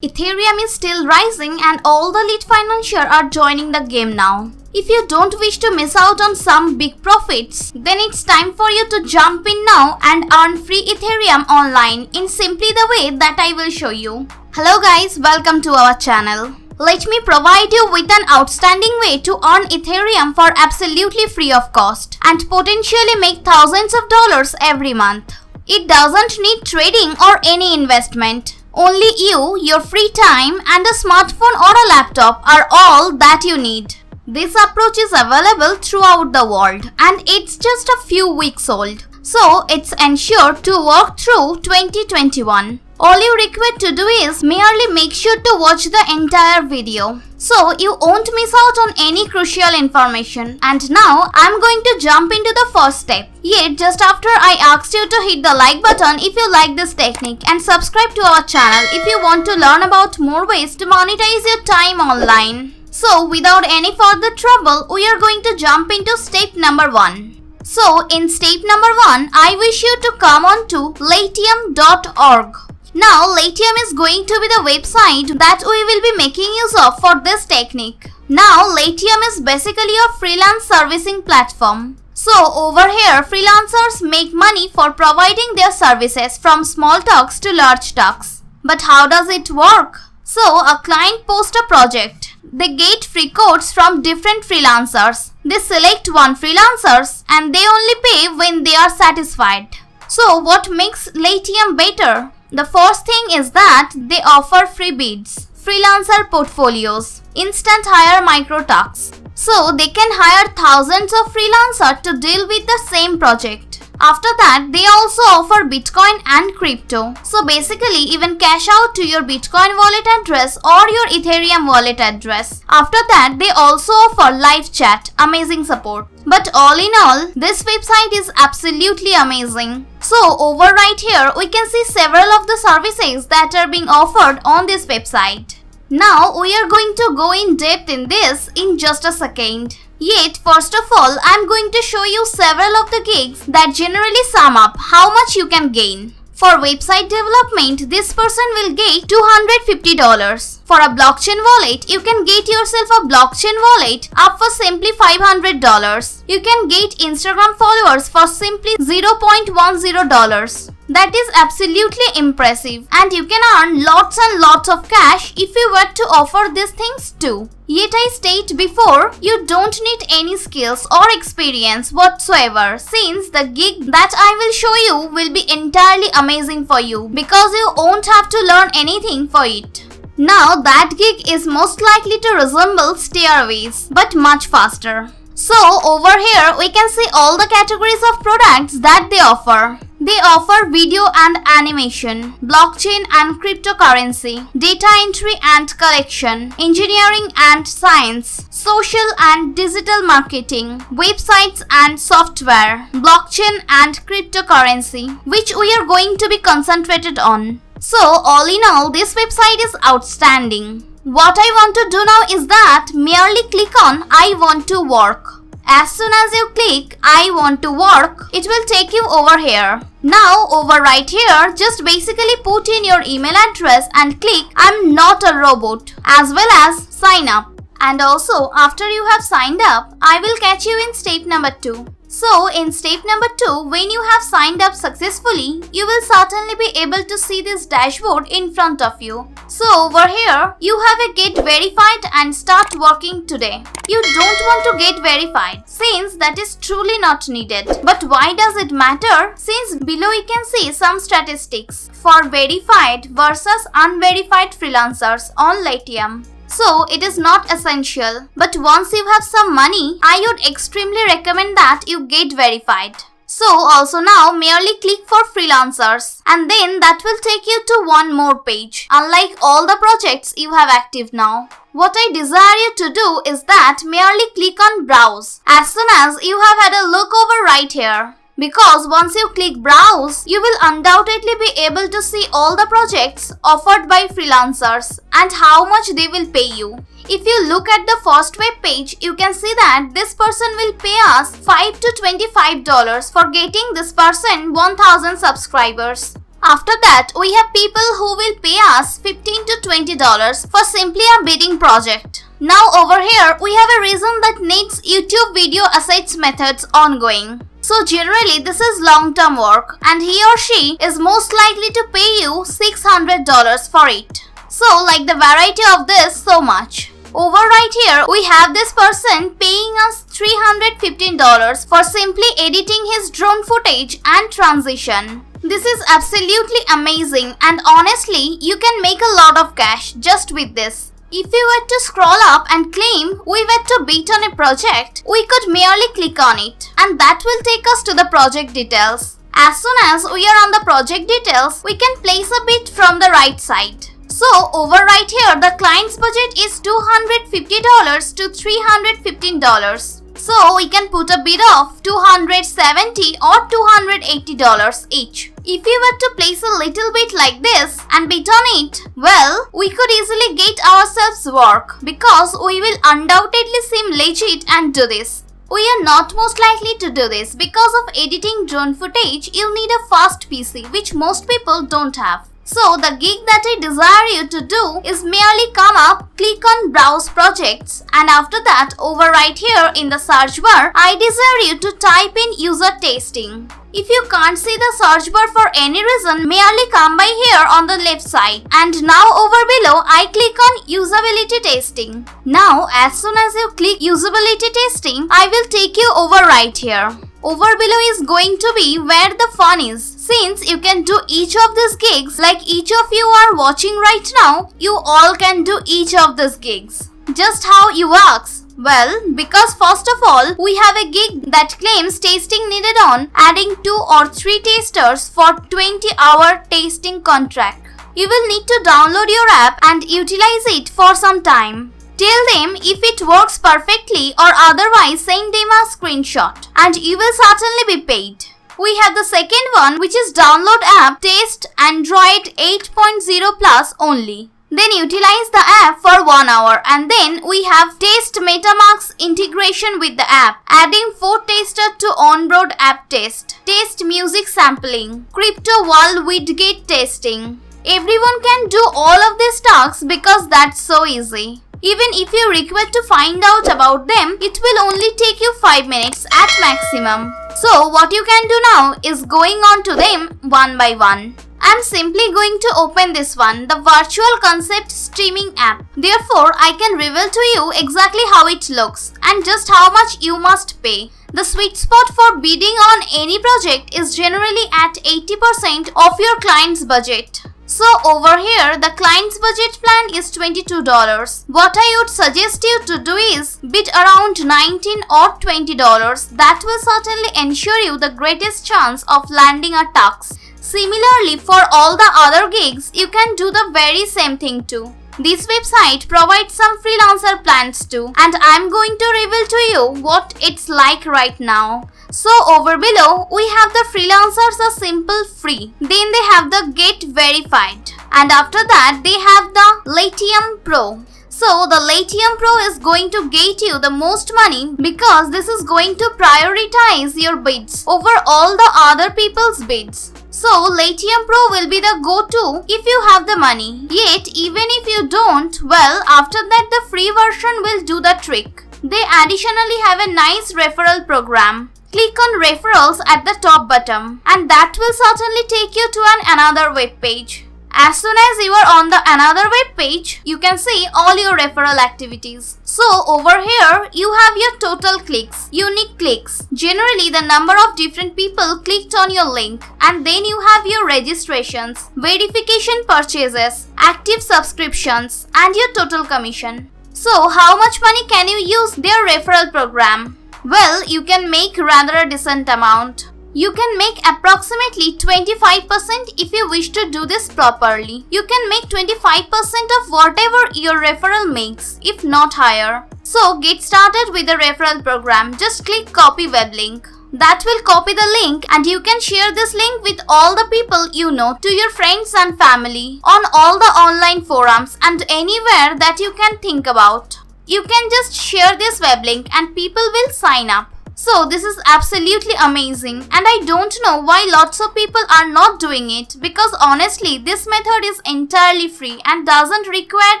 Ethereum is still rising and all the lead financiers are joining the game now. If you don't wish to miss out on some big profits, then it's time for you to jump in now and earn free Ethereum online in simply the way that I will show you. Hello guys, welcome to our channel. Let me provide you with an outstanding way to earn Ethereum for absolutely free of cost and potentially make thousands of dollars every month. It doesn't need trading or any investment. Only you, your free time and a smartphone or a laptop are all that you need. This approach is available throughout the world and it's just a few weeks old. So it's ensured to work through 2021. All you require to do is merely make sure to watch the entire video, so you won't miss out on any crucial information. And now I'm going to jump into the first step. Yet just after I asked you to hit the like button if you like this technique and subscribe to our channel if you want to learn about more ways to monetize your time online. So without any further trouble, we are going to jump into step number 1. So in step number 1, I wish you to come on to Latium.org. Now Latium is going to be the website that we will be making use of for this technique. Now Latium is basically a freelance servicing platform. So over here freelancers make money for providing their services from small tasks to large tasks. But how does it work? So a client posts a project. They get free codes from different freelancers. They select one freelancers and they only pay when they are satisfied. So what makes Latium better? The first thing is that they offer free bids, freelancer portfolios, instant hire micro tasks. So they can hire thousands of freelancers to deal with the same project. After that, they also offer Bitcoin and crypto. So basically, even cash out to your Bitcoin wallet address or your Ethereum wallet address. After that, they also offer live chat, amazing support. But all in all, this website is absolutely amazing. So over right here, we can see several of the services that are being offered on this website. Now we are going to go in depth in this in just a second. Yet first of all, I'm going to show you several of the gigs that generally sum up how much you can gain. For website development, this person will get $250. For a blockchain wallet, you can get yourself a blockchain wallet up for simply $500. You can get Instagram followers for simply $0.10. That is absolutely impressive and you can earn lots and lots of cash if you were to offer these things too. Yet I state before, you don't need any skills or experience whatsoever since the gig that I will show you will be entirely amazing for you because you won't have to learn anything for it. Now that gig is most likely to resemble Stairways but much faster. So over here we can see all the categories of products that they offer. They offer video and animation, blockchain and cryptocurrency, data entry and collection, engineering and science, social and digital marketing, websites and software, blockchain and cryptocurrency, which we are going to be concentrated on. So all in all, this website is outstanding. What I want to do now is that merely click on I want to work. As soon as you click I want to work, it will take you over here. Now over right here, just basically put in your email address and click I'm not a robot as well as sign up. And also after you have signed up, I will catch you in step number 2. So in step number 2, when you have signed up successfully, you will certainly be able to see this dashboard in front of you. So over here, you have a get verified and start working today. You don't want to get verified since that is truly not needed. But why does it matter? Since below you can see some statistics for verified versus unverified freelancers on Latium. So it is not essential, but once you have some money, I would extremely recommend that you get verified. So also now merely click for freelancers and then that will take you to one more page, unlike all the projects you have active now. What I desire you to do is that merely click on browse as soon as you have had a look over right here. Because once you click browse, you will undoubtedly be able to see all the projects offered by freelancers and how much they will pay you. If you look at the first web page, you can see that this person will pay us $5 to $25 for getting this person 1000 subscribers. After that, we have people who will pay us $15 to $20 for simply a bidding project. Now over here, we have a reason that needs YouTube video assets methods ongoing. So generally, this is long-term work and he or she is most likely to pay you $600 for it. So like the variety of this so much. Over right here, we have this person paying us $315 for simply editing his drone footage and transition. This is absolutely amazing and honestly, you can make a lot of cash just with this. If you were to scroll up and claim we were to bid on a project, we could merely click on it and that will take us to the project details. As soon as we are on the project details, we can place a bid from the right side. So over right here, the client's budget is $250 to $315. So we can put a bid of $270 or $280 each. If we were to place a little bit like this and bid on it, well, we could easily get ourselves work because we will undoubtedly seem legit and do this. We are not most likely to do this because of editing drone footage, you'll need a fast PC which most people don't have. So the gig that I desire you to do is merely come up, click on browse projects and after that over right here in the search bar, I desire you to type in user testing. If you can't see the search bar for any reason, merely come by here on the left side and now over below I click on usability testing. Now as soon as you click usability testing, I will take you over right here. Over below is going to be where the fun is. Since you can do each of these gigs like each of you are watching right now, you all can do each of these gigs. Just how it works? Well, because first of all, we have a gig that claims tasting needed on adding 2 or 3 tasters for 20-hour tasting contract. You will need to download your app and utilize it for some time. Tell them if it works perfectly or otherwise send them a screenshot and you will certainly be paid. We have the second one which is download app test Android 8.0 plus only. Then utilize the app for 1 hour and then we have test MetaMask integration with the app, adding 4 testers to onboard app test, test music sampling, crypto wallet widget testing. Everyone can do all of these tasks because that's so easy. Even if you require to find out about them, it will only take you 5 minutes at maximum. So what you can do now is going on to them one by one. I'm simply going to open this one, the virtual concept streaming app. Therefore, I can reveal to you exactly how it looks and just how much you must pay. The sweet spot for bidding on any project is generally at 80% of your client's budget. So over here, the client's budget plan is $22. What I would suggest you to do is bid around $19 or $20. That will certainly ensure you the greatest chance of landing a tux. Similarly, for all the other gigs, you can do the very same thing too. This website provides some freelancer plans too, and I'm going to reveal to you what it's like right now. So over below, we have the freelancers a simple free. Then they have the get verified. And after that, they have the Latium Pro. So the Latium Pro is going to get you the most money because this is going to prioritize your bids over all the other people's bids. So Latium Pro will be the go-to if you have the money. Yet even if you don't, well, after that the free version will do the trick. They additionally have a nice referral program. Click on referrals at the top bottom and that will certainly take you to another web page. As soon as you are on the another web page, you can see all your referral activities. So over here, you have your total clicks, unique clicks, generally the number of different people clicked on your link, and then you have your registrations, verification purchases, active subscriptions, and your total commission. So how much money can you use their referral program? Well, you can make rather a decent amount. You can make approximately 25% if you wish to do this properly. You can make 25% of whatever your referral makes, if not higher. So get started with the referral program. Just click copy web link. That will copy the link and you can share this link with all the people you know, to your friends and family, on all the online forums and anywhere that you can think about. You can just share this web link and people will sign up. So So this is absolutely amazing, and I don't know why lots of people are not doing it, because honestly this method is entirely free and doesn't require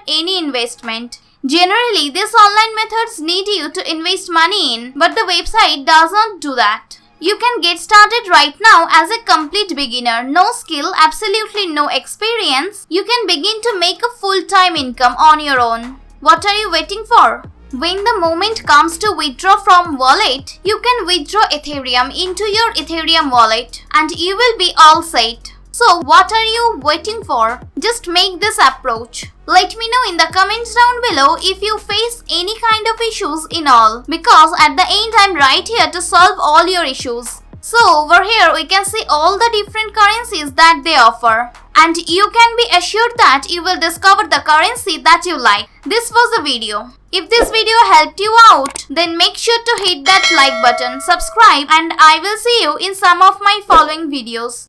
any investment. Generally, these online methods need you to invest money in, but the website doesn't do that. You can get started right now as a complete beginner, no skill, absolutely no experience. You can begin to make a full-time income on your own. What are you waiting for? When the moment comes to withdraw from wallet, you can withdraw Ethereum into your Ethereum wallet and you will be all set. So what are you waiting for? Just make this approach. Let me know in the comments down below if you face any kind of issues in all, because at the end I'm right here to solve all your issues. So over here we can see all the different currencies that they offer. And you can be assured that you will discover the currency that you like. This was the video. If this video helped you out, then make sure to hit that like button, subscribe, and I will see you in some of my following videos.